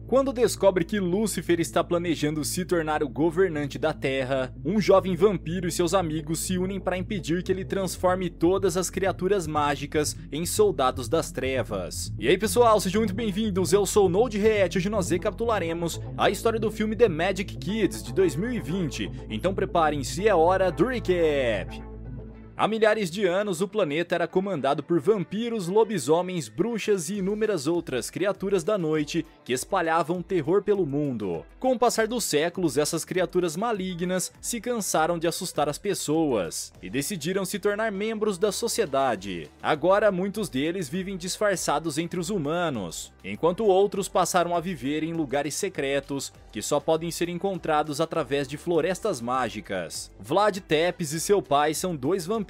Quando descobre que Lúcifer está planejando se tornar o governante da Terra, um jovem vampiro e seus amigos se unem para impedir que ele transforme todas as criaturas mágicas em soldados das trevas. E aí pessoal, sejam muito bem-vindos, eu sou o NodeReact e hoje nós recapitularemos a história do filme The Magic Kids de 2020, então preparem-se, é hora do recap! Há milhares de anos, o planeta era comandado por vampiros, lobisomens, bruxas e inúmeras outras criaturas da noite que espalhavam terror pelo mundo. Com o passar dos séculos, essas criaturas malignas se cansaram de assustar as pessoas e decidiram se tornar membros da sociedade. Agora, muitos deles vivem disfarçados entre os humanos, enquanto outros passaram a viver em lugares secretos que só podem ser encontrados através de florestas mágicas. Vlad Tepes e seu pai são dois vampiros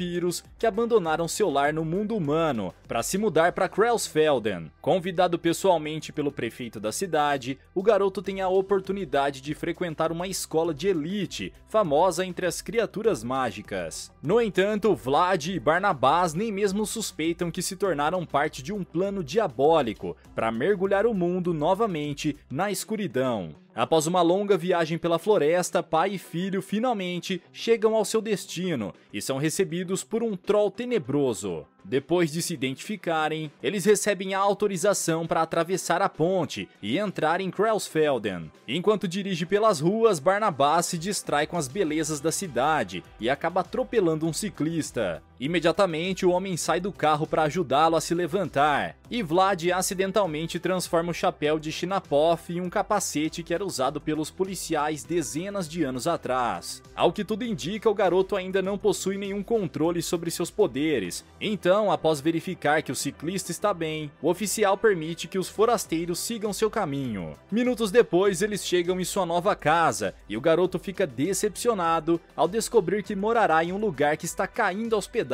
que abandonaram seu lar no mundo humano para se mudar para Kreuzfelden. Convidado pessoalmente pelo prefeito da cidade, o garoto tem a oportunidade de frequentar uma escola de elite, famosa entre as criaturas mágicas. No entanto, Vlad e Barnabás nem mesmo suspeitam que se tornaram parte de um plano diabólico para mergulhar o mundo novamente na escuridão. Após uma longa viagem pela floresta, pai e filho finalmente chegam ao seu destino e são recebidos por um troll tenebroso. Depois de se identificarem, eles recebem a autorização para atravessar a ponte e entrar em Kreuzfelden. Enquanto dirige pelas ruas, Barnabás se distrai com as belezas da cidade e acaba atropelando um ciclista. Imediatamente, o homem sai do carro para ajudá-lo a se levantar, e Vlad acidentalmente transforma o chapéu de Chinapoff em um capacete que era usado pelos policiais dezenas de anos atrás. Ao que tudo indica, o garoto ainda não possui nenhum controle sobre seus poderes, então, após verificar que o ciclista está bem, o oficial permite que os forasteiros sigam seu caminho. Minutos depois, eles chegam em sua nova casa, e o garoto fica decepcionado ao descobrir que morará em um lugar que está caindo aos pedaços.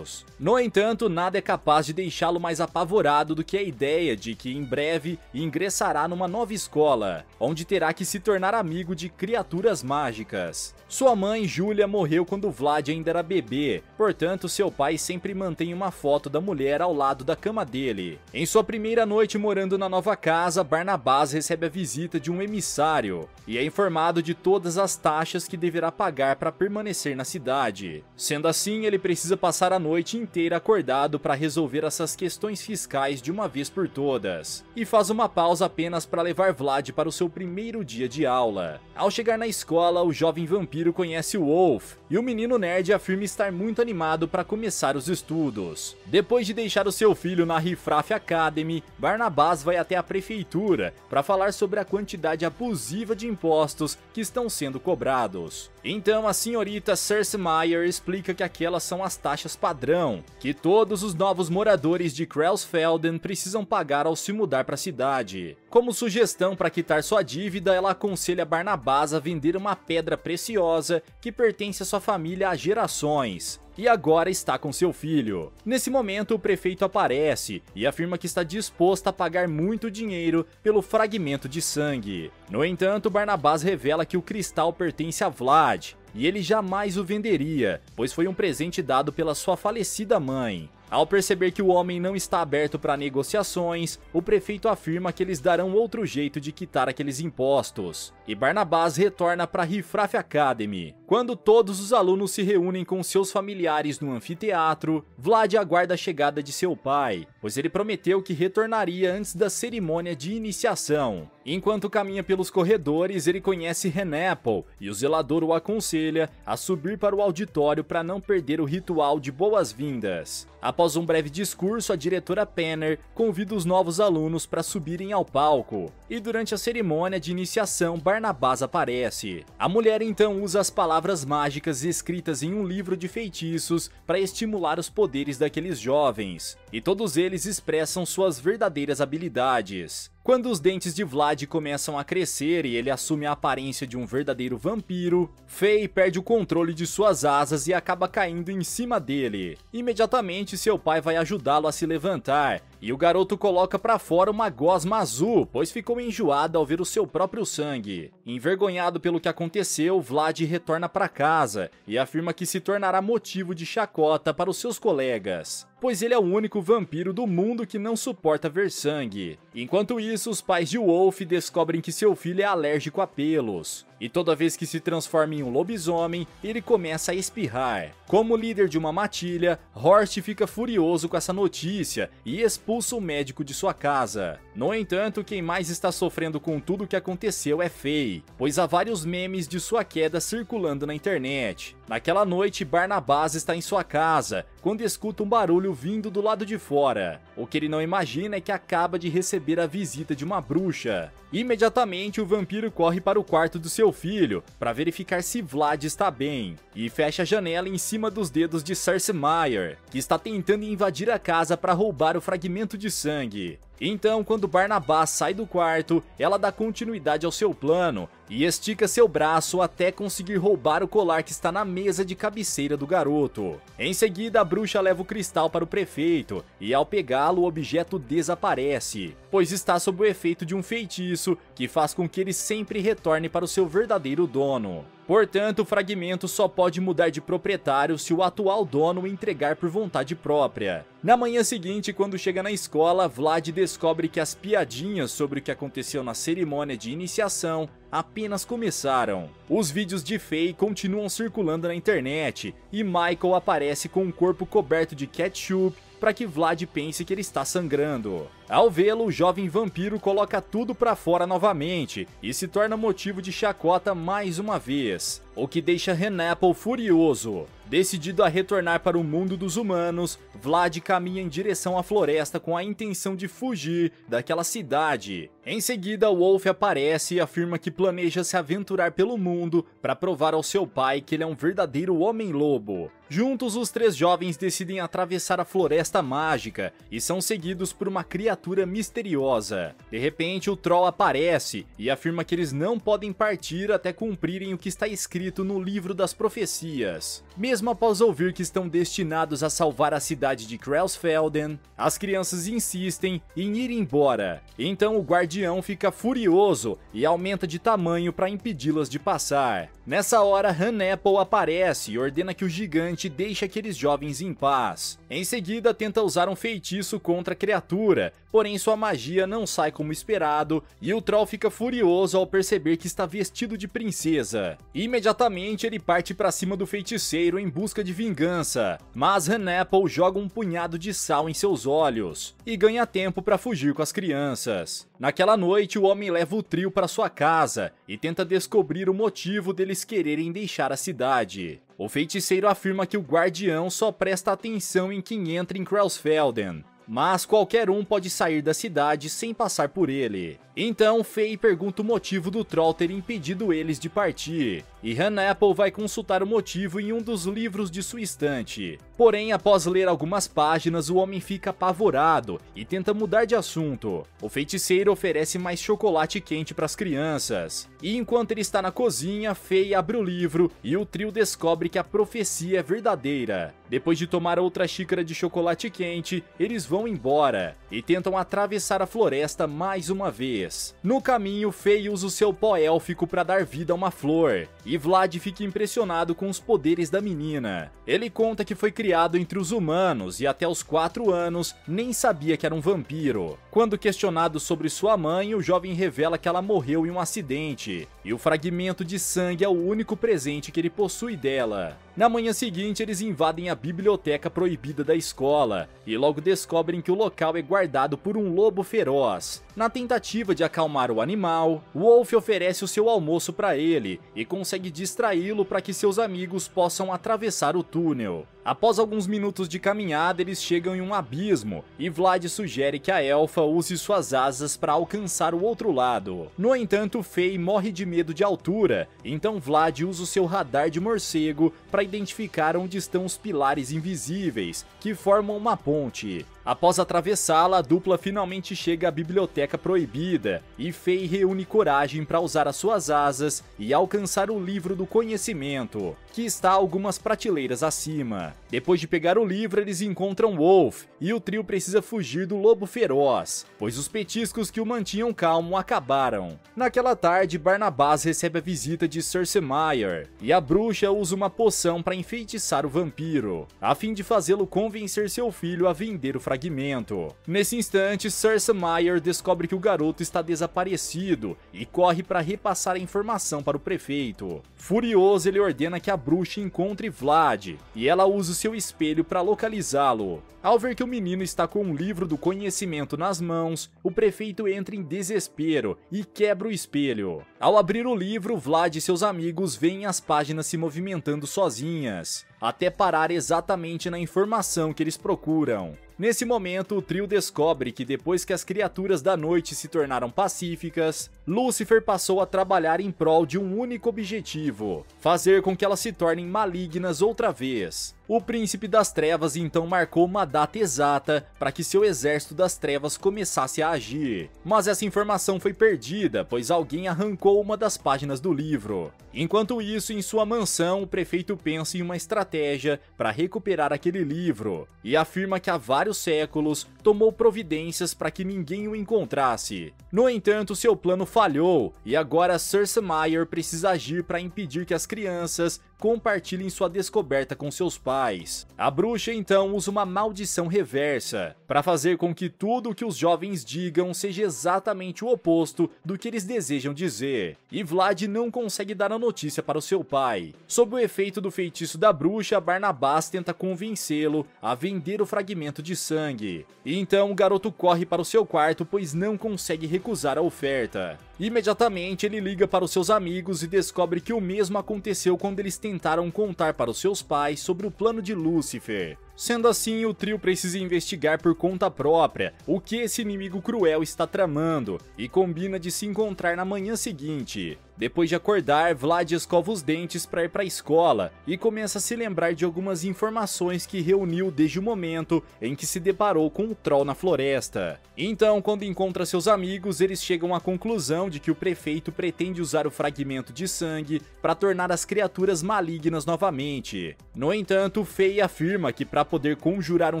No entanto, nada é capaz de deixá-lo mais apavorado do que a ideia de que em breve ingressará numa nova escola, onde terá que se tornar amigo de criaturas mágicas. Sua mãe, Julia, morreu quando Vlad ainda era bebê, portanto seu pai sempre mantém uma foto da mulher ao lado da cama dele. Em sua primeira noite morando na nova casa, Barnabás recebe a visita de um emissário e é informado de todas as taxas que deverá pagar para permanecer na cidade. Sendo assim, ele precisa passar a noite inteira acordado para resolver essas questões fiscais de uma vez por todas, e faz uma pausa apenas para levar Vlad para o seu primeiro dia de aula. Ao chegar na escola, o jovem vampiro conhece o Wolf, e o menino nerd afirma estar muito animado para começar os estudos. Depois de deixar o seu filho na Riffraff Academy, Barnabás vai até a prefeitura para falar sobre a quantidade abusiva de impostos que estão sendo cobrados. Então a senhorita Cersei Meyer explica que aquelas são as taxas padrão, que todos os novos moradores de Kreuzfelden precisam pagar ao se mudar para a cidade. Como sugestão para quitar sua dívida, ela aconselha Barnabás a vender uma pedra preciosa que pertence à sua família há gerações, e agora está com seu filho. Nesse momento, o prefeito aparece e afirma que está disposto a pagar muito dinheiro pelo fragmento de sangue. No entanto, Barnabás revela que o cristal pertence a Vlad, e ele jamais o venderia, pois foi um presente dado pela sua falecida mãe. Ao perceber que o homem não está aberto para negociações, o prefeito afirma que eles darão outro jeito de quitar aqueles impostos, e Barnabás retorna para Riffraff Academy. Quando todos os alunos se reúnem com seus familiares no anfiteatro, Vlad aguarda a chegada de seu pai, pois ele prometeu que retornaria antes da cerimônia de iniciação. Enquanto caminha pelos corredores, ele conhece Renapple, e o zelador o aconselha a subir para o auditório para não perder o ritual de boas-vindas. Após um breve discurso, a diretora Penner convida os novos alunos para subirem ao palco, e durante a cerimônia de iniciação, Barnabás aparece. A mulher então usa as palavras mágicas escritas em um livro de feitiços para estimular os poderes daqueles jovens, e todos eles expressam suas verdadeiras habilidades. Quando os dentes de Vlad começam a crescer e ele assume a aparência de um verdadeiro vampiro, Faye perde o controle de suas asas e acaba caindo em cima dele. Imediatamente, seu pai vai ajudá-lo a se levantar, e o garoto coloca pra fora uma gosma azul, pois ficou enjoado ao ver o seu próprio sangue. Envergonhado pelo que aconteceu, Vlad retorna para casa e afirma que se tornará motivo de chacota para os seus colegas. pois ele é o único vampiro do mundo que não suporta ver sangue. Enquanto isso, os pais de Wolf descobrem que seu filho é alérgico a pelos, e toda vez que se transforma em um lobisomem, ele começa a espirrar. Como líder de uma matilha, Horst fica furioso com essa notícia e expulsa o médico de sua casa. No entanto, quem mais está sofrendo com tudo o que aconteceu é Faye, pois há vários memes de sua queda circulando na internet. Naquela noite, Barnabás está em sua casa, quando escuta um barulho vindo do lado de fora. O que ele não imagina é que acaba de receber a visita de uma bruxa. Imediatamente, o vampiro corre para o quarto do seu filho, para verificar se Vlad está bem, e fecha a janela em cima dos dedos de Cersei Meyer, que está tentando invadir a casa para roubar o fragmento de sangue. Então, quando Barnabás sai do quarto, ela dá continuidade ao seu plano e estica seu braço até conseguir roubar o colar que está na mesa de cabeceira do garoto. Em seguida, a bruxa leva o cristal para o prefeito e, ao pegá-lo, o objeto desaparece, pois está sob o efeito de um feitiço que faz com que ele sempre retorne para o seu verdadeiro dono. Portanto, o fragmento só pode mudar de proprietário se o atual dono o entregar por vontade própria. Na manhã seguinte, quando chega na escola, Vlad descobre que as piadinhas sobre o que aconteceu na cerimônia de iniciação apenas começaram. Os vídeos de Faye continuam circulando na internet e Michael aparece com um corpo coberto de ketchup para que Vlad pense que ele está sangrando. Ao vê-lo, o jovem vampiro coloca tudo pra fora novamente e se torna motivo de chacota mais uma vez, o que deixa Hannibal furioso. Decidido a retornar para o mundo dos humanos, Vlad caminha em direção à floresta com a intenção de fugir daquela cidade. Em seguida, Wolf aparece e afirma que planeja se aventurar pelo mundo para provar ao seu pai que ele é um verdadeiro homem-lobo. Juntos, os três jovens decidem atravessar a floresta mágica e são seguidos por uma criatura misteriosa. De repente, o Troll aparece e afirma que eles não podem partir até cumprirem o que está escrito no livro das profecias. Mesmo após ouvir que estão destinados a salvar a cidade de Krellsfelden, as crianças insistem em ir embora. Então o guardião fica furioso e aumenta de tamanho para impedi-las de passar. Nessa hora, Hannibal aparece e ordena que o gigante deixe aqueles jovens em paz. Em seguida, tenta usar um feitiço contra a criatura, porém sua magia não sai como esperado e o Troll fica furioso ao perceber que está vestido de princesa. Imediatamente, ele parte para cima do feiticeiro em busca de vingança, mas Hannibal joga um punhado de sal em seus olhos e ganha tempo para fugir com as crianças. Naquela noite, o homem leva o trio para sua casa e tenta descobrir o motivo deles quererem deixar a cidade. O feiticeiro afirma que o guardião só presta atenção em quem entra em Krellsfelden, mas qualquer um pode sair da cidade sem passar por ele. Então Faye pergunta o motivo do Troll ter impedido eles de partir, e Hannibal vai consultar o motivo em um dos livros de sua estante. Porém, após ler algumas páginas, o homem fica apavorado e tenta mudar de assunto. O feiticeiro oferece mais chocolate quente para as crianças, e enquanto ele está na cozinha, Faye abre o livro e o trio descobre que a profecia é verdadeira. Depois de tomar outra xícara de chocolate quente, eles vão embora e tentam atravessar a floresta mais uma vez. No caminho, Faye usa o seu pó élfico para dar vida a uma flor, e Vlad fica impressionado com os poderes da menina. Ele conta que foi criado entre os humanos e até os 4 anos nem sabia que era um vampiro. Quando questionado sobre sua mãe, o jovem revela que ela morreu em um acidente, e o fragmento de sangue é o único presente que ele possui dela. Na manhã seguinte, eles invadem a biblioteca proibida da escola e logo descobrem que o local é guardado por um lobo feroz. Na tentativa de acalmar o animal, Wolf oferece o seu almoço para ele e consegue distraí-lo para que seus amigos possam atravessar o túnel. Após alguns minutos de caminhada, eles chegam em um abismo e Vlad sugere que a elfa use suas asas para alcançar o outro lado. No entanto, Faye morre de medo de altura, então Vlad usa o seu radar de morcego para identificar onde estão os pilares invisíveis que formam uma ponte. Após atravessá-la, a dupla finalmente chega à Biblioteca Proibida, e Faye reúne coragem para usar as suas asas e alcançar o Livro do Conhecimento, que está algumas prateleiras acima. Depois de pegar o livro, eles encontram Wolf, e o trio precisa fugir do lobo feroz, pois os petiscos que o mantinham calmo acabaram. Naquela tarde, Barnabás recebe a visita de Cersei Meyer, e a bruxa usa uma poção para enfeitiçar o vampiro, a fim de fazê-lo convencer seu filho a vender o fragmento. Nesse instante, Cersei Meyer descobre que o garoto está desaparecido e corre para repassar a informação para o prefeito. Furioso, ele ordena que a bruxa encontre Vlad, e ela usa o seu espelho para localizá-lo. Ao ver que o menino está com um livro do conhecimento nas mãos, o prefeito entra em desespero e quebra o espelho. Ao abrir o livro, Vlad e seus amigos veem as páginas se movimentando sozinhas, até parar exatamente na informação que eles procuram. Nesse momento, o trio descobre que depois que as criaturas da noite se tornaram pacíficas, Lúcifer passou a trabalhar em prol de um único objetivo: fazer com que elas se tornem malignas outra vez. O Príncipe das Trevas então marcou uma data exata para que seu exército das trevas começasse a agir. Mas essa informação foi perdida, pois alguém arrancou uma das páginas do livro. Enquanto isso, em sua mansão, o prefeito pensa em uma estratégia para recuperar aquele livro, e afirma que há vários séculos tomou providências para que ninguém o encontrasse. No entanto, seu plano falhou, e agora Cersei Meyer precisa agir para impedir que as crianças compartilhem sua descoberta com seus pais. A bruxa então usa uma maldição reversa para fazer com que tudo o que os jovens digam seja exatamente o oposto do que eles desejam dizer, e Vlad não consegue dar a notícia para o seu pai. Sob o efeito do feitiço da bruxa, Barnabás tenta convencê-lo a vender o fragmento de sangue. E então o garoto corre para o seu quarto, pois não consegue recusar a oferta. Imediatamente ele liga para os seus amigos e descobre que o mesmo aconteceu quando eles tentaram contar para os seus pais sobre o plano de Lúcifer. Sendo assim, o trio precisa investigar por conta própria o que esse inimigo cruel está tramando, e combina de se encontrar na manhã seguinte. Depois de acordar, Vlad escova os dentes para ir para a escola e começa a se lembrar de algumas informações que reuniu desde o momento em que se deparou com o Troll na floresta. Então, quando encontra seus amigos, eles chegam à conclusão de que o prefeito pretende usar o fragmento de sangue para tornar as criaturas malignas novamente. No entanto, Faye afirma que para poder conjurar um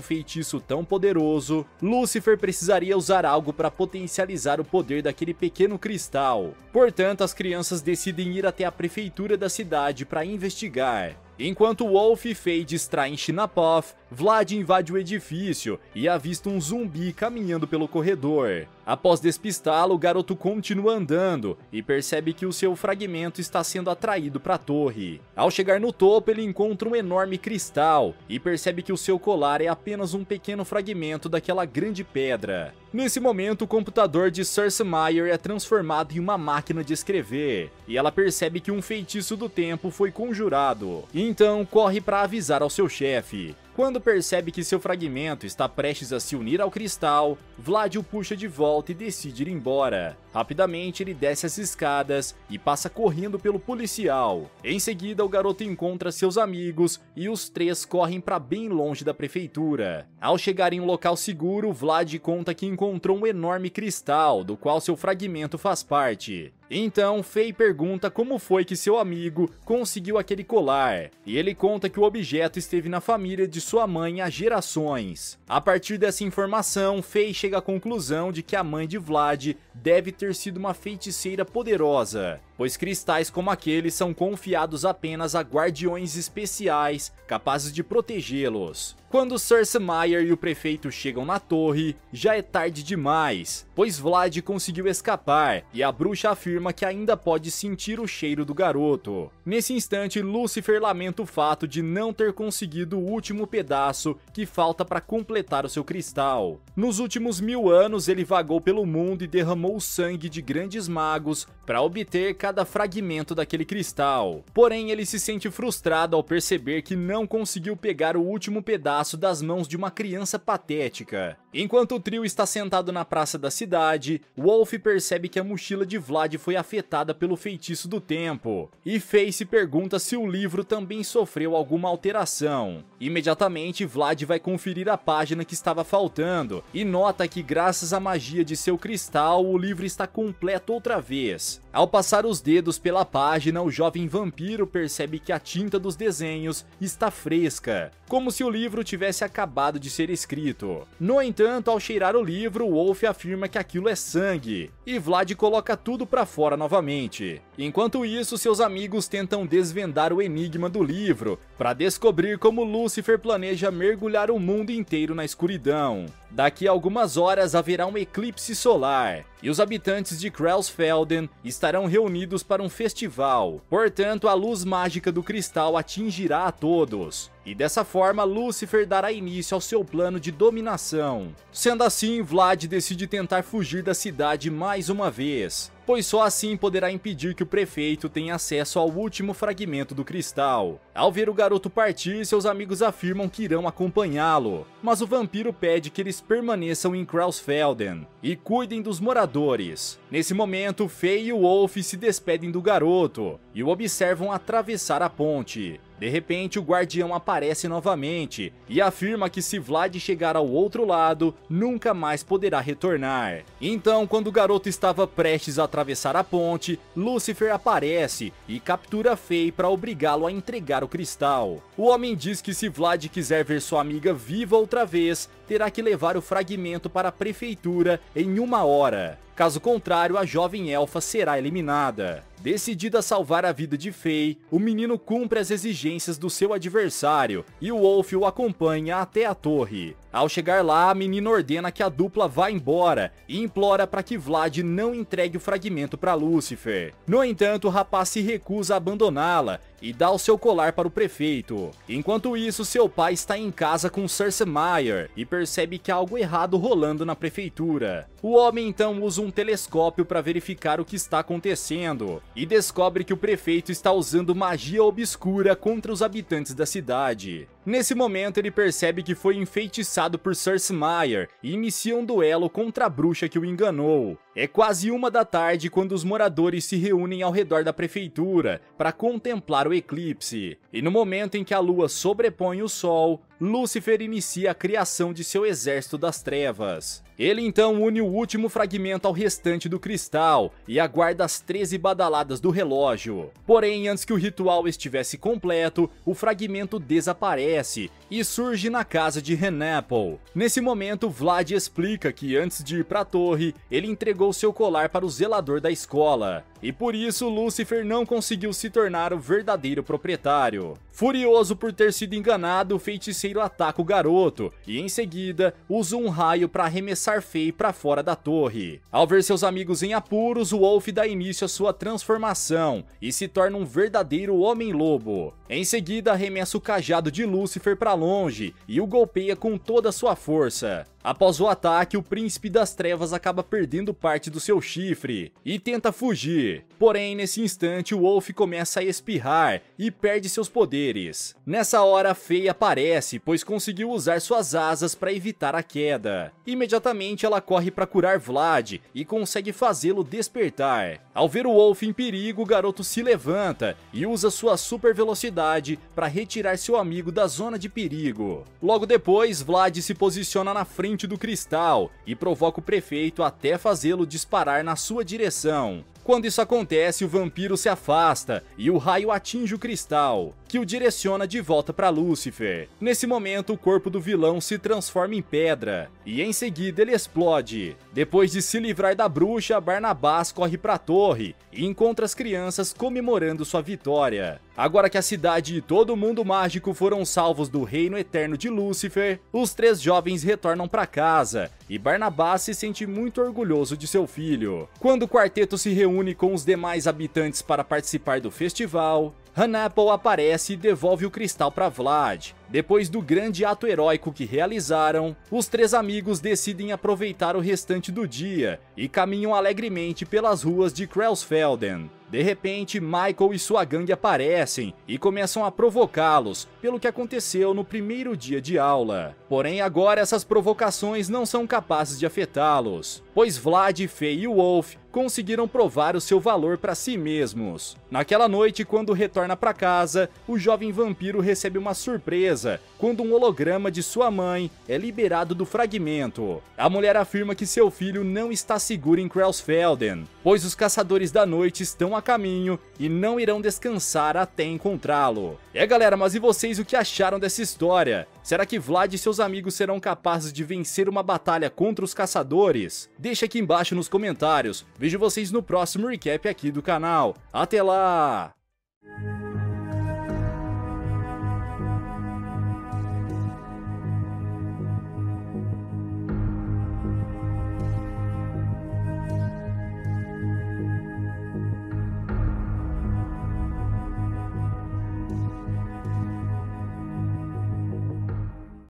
feitiço tão poderoso, Lúcifer precisaria usar algo para potencializar o poder daquele pequeno cristal. Portanto, as crianças decidem ir até a prefeitura da cidade para investigar. Enquanto Wolf e Faye distraem Shinapov, Vlad invade o edifício e avista um zumbi caminhando pelo corredor. Após despistá-lo, o garoto continua andando e percebe que o seu fragmento está sendo atraído para a torre. Ao chegar no topo, ele encontra um enorme cristal e percebe que o seu colar é apenas um pequeno fragmento daquela grande pedra. Nesse momento, o computador de Cersei Meyer é transformado em uma máquina de escrever, e ela percebe que um feitiço do tempo foi conjurado. Então, corre para avisar ao seu chefe. Quando percebe que seu fragmento está prestes a se unir ao cristal, Vlad o puxa de volta e decide ir embora. Rapidamente ele desce as escadas e passa correndo pelo policial. Em seguida, o garoto encontra seus amigos e os três correm para bem longe da prefeitura. Ao chegar em um local seguro, Vlad conta que encontrou um enorme cristal, do qual seu fragmento faz parte. Então, Faye pergunta como foi que seu amigo conseguiu aquele colar, e ele conta que o objeto esteve na família de sua mãe há gerações. A partir dessa informação, Faye chega à conclusão de que a mãe de Vlad deve ter sido uma feiticeira poderosa, pois cristais como aquele são confiados apenas a guardiões especiais capazes de protegê-los. Quando Cersei Meyer e o prefeito chegam na torre, já é tarde demais, pois Vlad conseguiu escapar e a bruxa afirma que ainda pode sentir o cheiro do garoto. Nesse instante, Lúcifer lamenta o fato de não ter conseguido o último pedaço que falta para completar o seu cristal. Nos últimos 1000 anos, ele vagou pelo mundo e derramou o sangue de grandes magos para obter cada fragmento daquele cristal. Porém, ele se sente frustrado ao perceber que não conseguiu pegar o último pedaço das mãos de uma criança patética. Enquanto o trio está sentado na praça da cidade, cidade, Wolf percebe que a mochila de Vlad foi afetada pelo feitiço do tempo, e Faye se pergunta se o livro também sofreu alguma alteração. Imediatamente, Vlad vai conferir a página que estava faltando, e nota que graças à magia de seu cristal, o livro está completo outra vez. Ao passar os dedos pela página, o jovem vampiro percebe que a tinta dos desenhos está fresca, como se o livro tivesse acabado de ser escrito. No entanto, ao cheirar o livro, Wolf afirma que aquilo é sangue, e Vlad coloca tudo pra fora novamente. Enquanto isso, seus amigos tentam desvendar o enigma do livro, para descobrir como Lúcifer planeja mergulhar o mundo inteiro na escuridão. Daqui a algumas horas haverá um eclipse solar, e os habitantes de Kreuzfelden estarão reunidos para um festival. Portanto, a luz mágica do cristal atingirá a todos, e dessa forma Lúcifer dará início ao seu plano de dominação. Sendo assim, Vlad decide tentar fugir da cidade mais uma vez, pois só assim poderá impedir que o prefeito tenha acesso ao último fragmento do cristal. Ao ver o garoto partir, seus amigos afirmam que irão acompanhá-lo, mas o vampiro pede que eles permaneçam em Kreuzfelden e cuidem dos moradores. Nesse momento, Faye e o Wolf se despedem do garoto e o observam atravessar a ponte. De repente, o guardião aparece novamente e afirma que se Vlad chegar ao outro lado, nunca mais poderá retornar. Então, quando o garoto estava prestes a atravessar a ponte, Lúcifer aparece e captura Faye para obrigá-lo a entregar o cristal. O homem diz que se Vlad quiser ver sua amiga viva outra vez, terá que levar o fragmento para a prefeitura em 1 hora. Caso contrário, a jovem elfa será eliminada. Decidida a salvar a vida de Faye, o menino cumpre as exigências do seu adversário e o Wolf o acompanha até a torre. Ao chegar lá, a menina ordena que a dupla vá embora e implora para que Vlad não entregue o fragmento para Lúcifer. No entanto, o rapaz se recusa a abandoná-la e dá o seu colar para o prefeito. Enquanto isso, seu pai está em casa com Cersei Meyer e percebe que há algo errado rolando na prefeitura. O homem então usa um telescópio para verificar o que está acontecendo e descobre que o prefeito está usando magia obscura contra os habitantes da cidade. Nesse momento, ele percebe que foi enfeitiçado por Cersei Meyer e inicia um duelo contra a bruxa que o enganou. É quase 1 da tarde quando os moradores se reúnem ao redor da prefeitura para contemplar o eclipse. E no momento em que a lua sobrepõe o sol, Lúcifer inicia a criação de seu exército das trevas. Ele então une o último fragmento ao restante do cristal e aguarda as 13 badaladas do relógio. Porém, antes que o ritual estivesse completo, o fragmento desaparece e surge na casa de Renapple. Nesse momento, Vlad explica que antes de ir para a torre, ele entregou seu colar para o zelador da escola, e por isso Lúcifer não conseguiu se tornar o verdadeiro proprietário. Furioso por ter sido enganado, o feiticeiro ataca o garoto e em seguida usa um raio para arremessar Faye para fora da torre. Ao ver seus amigos em apuros, o Wolf dá início à sua transformação e se torna um verdadeiro homem-lobo. Em seguida, arremessa o cajado de Lúcifer para longe e o golpeia com toda a sua força. Após o ataque, o príncipe das trevas acaba perdendo parte do seu chifre e tenta fugir. Porém, nesse instante, o Wolf começa a espirrar e perde seus poderes. Nessa hora, Faye aparece, pois conseguiu usar suas asas para evitar a queda. Imediatamente, ela corre para curar Vlad e consegue fazê-lo despertar. Ao ver o Wolf em perigo, o garoto se levanta e usa sua super velocidade para retirar seu amigo da zona de perigo. Logo depois, Vlad se posiciona na frente do cristal e provoca o prefeito até fazê-lo disparar na sua direção. Quando isso acontece, o vampiro se afasta e o raio atinge o cristal, que o direciona de volta para Lúcifer. Nesse momento, o corpo do vilão se transforma em pedra e em seguida ele explode. Depois de se livrar da bruxa, Barnabás corre para a torre e encontra as crianças comemorando sua vitória. Agora que a cidade e todo o mundo mágico foram salvos do reino eterno de Lúcifer, os 3 jovens retornam para casa e Barnabás se sente muito orgulhoso de seu filho. Quando o quarteto se reúne com os demais habitantes para participar do festival, Renapple aparece e devolve o cristal para Vlad. Depois do grande ato heróico que realizaram, os 3 amigos decidem aproveitar o restante do dia e caminham alegremente pelas ruas de Kreuzfelden. De repente, Michael e sua gangue aparecem e começam a provocá-los pelo que aconteceu no primeiro dia de aula. Porém, agora essas provocações não são capazes de afetá-los, pois Vlad, Faye e Wolf conseguiram provar o seu valor para si mesmos. Naquela noite, quando retorna para casa, o jovem vampiro recebe uma surpresa quando um holograma de sua mãe é liberado do fragmento. A mulher afirma que seu filho não está seguro em Kreuzfelden, pois os caçadores da noite estão a caminho e não irão descansar até encontrá-lo. Galera, mas e vocês, o que acharam dessa história? Será que Vlad e seus amigos serão capazes de vencer uma batalha contra os caçadores? Deixa aqui embaixo nos comentários. Vejo vocês no próximo recap aqui do canal. Até lá!